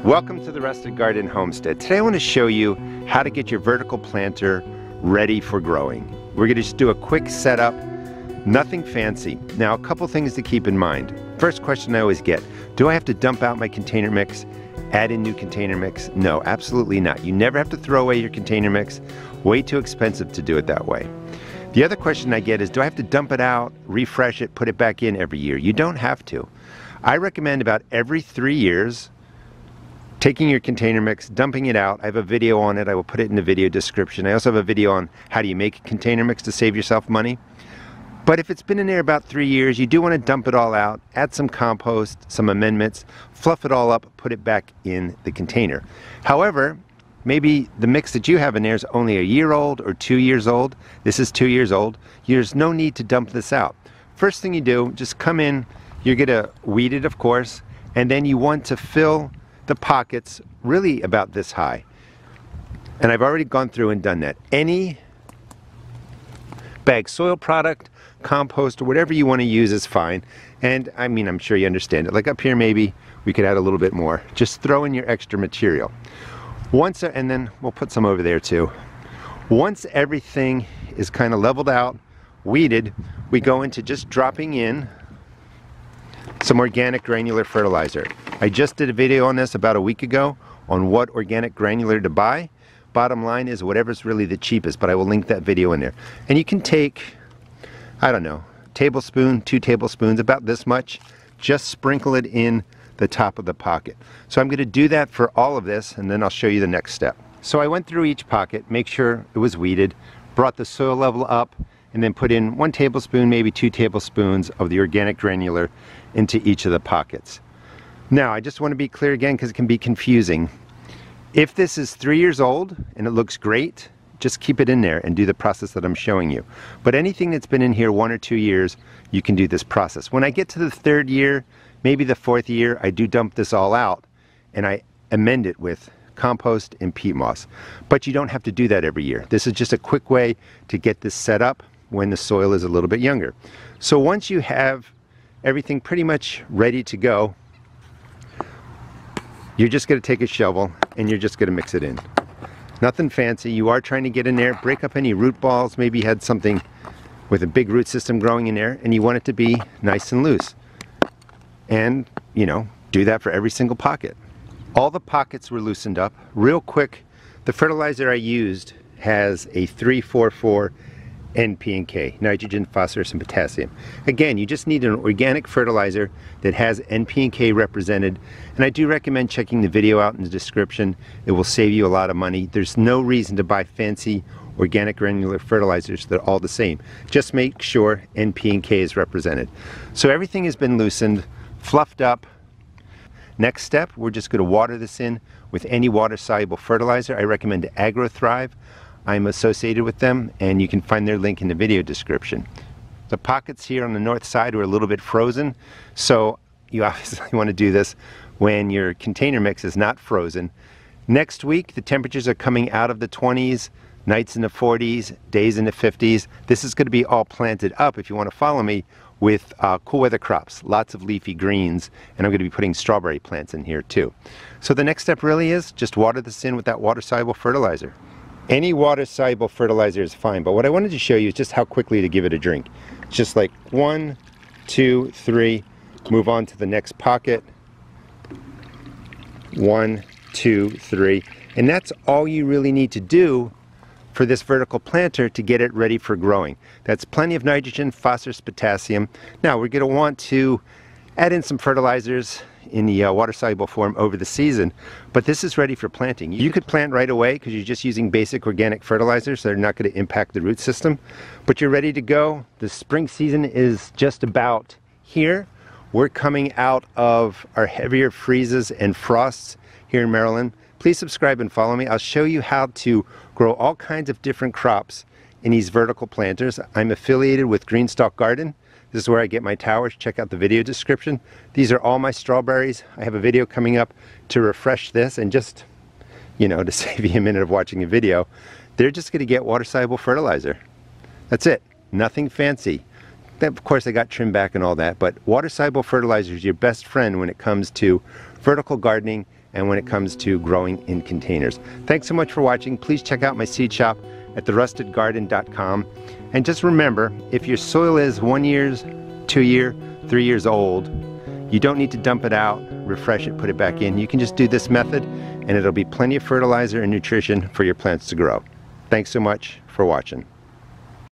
Welcome to the Rustic Garden Homestead. Today I want to show you how to get your vertical planter ready for growing. We're going to just do a quick setup, nothing fancy. Now, a couple things to keep in mind. First question I always get, do I have to dump out my container mix, add in new container mix? No, absolutely not. You never have to throw away your container mix. Way too expensive to do it that way. The other question I get is, do I have to dump it out, refresh it, put it back in every year? You don't have to. I recommend about every 3 years, taking your container mix, dumping it out. I have a video on it. I will put it in the video description. I also have a video on how do you make a container mix to save yourself money. But if it's been in there about 3 years, you do want to dump it all out, add some compost, some amendments, fluff it all up, put it back in the container. However, maybe the mix that you have in there is only a year old or 2 years old. This is 2 years old. There's no need to dump this out. First thing you do, just come in, you're going to weed it, of course, and then you want to fill the pockets really about this high. And I've already gone through and done that. Any bag soil product, compost, or whatever you want to use is fine. And I mean, I'm sure you understand it. Like up here, maybe we could add a little bit more. Just throw in your extra material. And then we'll put some over there too. Once everything is kind of leveled out, weeded, we go into just dropping in some organic granular fertilizer. I just did a video on this about a week ago on what organic granular to buy. Bottom line is whatever's really the cheapest, but I will link that video in there. And you can take, I don't know, tablespoon, 2 tablespoons, about this much, just sprinkle it in the top of the pocket. So I'm going to do that for all of this, and then I'll show you the next step. So I went through each pocket, make sure it was weeded, brought the soil level up, and then put in 1 tablespoon, maybe 2 tablespoons of the organic granular into each of the pockets. Now, I just want to be clear again because it can be confusing. If this is 3 years old and it looks great, just keep it in there and do the process that I'm showing you. But anything that's been in here 1 or 2 years, you can do this process. When I get to the 3rd year, maybe the 4th year, I do dump this all out and I amend it with compost and peat moss. But you don't have to do that every year. This is just a quick way to get this set up when the soil is a little bit younger. So once you have everything pretty much ready to go, you're just going to take a shovel and you're just going to mix it in. Nothing fancy. You are trying to get in there, break up any root balls. Maybe you had something with a big root system growing in there and you want it to be nice and loose. And, you know, do that for every single pocket. All the pockets were loosened up. Real quick, the fertilizer I used has a 3-4-4 NP and K, nitrogen, phosphorus, and potassium. Again, you just need an organic fertilizer that has NP and K represented, and I do recommend checking the video out in the description. It will save you a lot of money. There's no reason to buy fancy organic granular fertilizers. They're all the same. Just make sure NP and K is represented. So everything has been loosened, fluffed up. Next step, we're just going to water this in with any water-soluble fertilizer. I recommend AgroThrive. I'm associated with them, and you can find their link in the video description. The pockets here on the north side were a little bit frozen, so you obviously want to do this when your container mix is not frozen. Next week, the temperatures are coming out of the 20s, nights in the 40s, days in the 50s. This is going to be all planted up, if you want to follow me, with cool weather crops, lots of leafy greens, and I'm going to be putting strawberry plants in here too. So the next step really is just water this in with that water-soluble fertilizer. Any water-soluble fertilizer is fine, but what I wanted to show you is just how quickly to give it a drink. Just like 1, 2, 3, move on to the next pocket. 1, 2, 3, and that's all you really need to do for this vertical planter to get it ready for growing. That's plenty of nitrogen, phosphorus, potassium. Now we're going to want to add in some fertilizers in the water-soluble form over the season, but this is ready for planting. You could plant right away because you're just using basic organic fertilizers, so they're not going to impact the root system, but you're ready to go. The spring season is just about here. We're coming out of our heavier freezes and frosts here in Maryland. Please subscribe and follow me. I'll show you how to grow all kinds of different crops in these vertical planters. I'm affiliated with GreenStalk Garden. This is where I get my towers. Check out the video description. These are all my strawberries. I have a video coming up to refresh this, and just, you know, to save you a minute of watching a video, they're just going to get water-soluble fertilizer. That's it. Nothing fancy. Of course, I got trimmed back and all that, but water-soluble fertilizer is your best friend when it comes to vertical gardening and when it comes to growing in containers. Thanks so much for watching. Please check out my seed shop at therustedgarden.com. And just remember, if your soil is 1 year, 2 year, 3 years old, you don't need to dump it out, refresh it, put it back in. You can just do this method and it'll be plenty of fertilizer and nutrition for your plants to grow. Thanks so much for watching.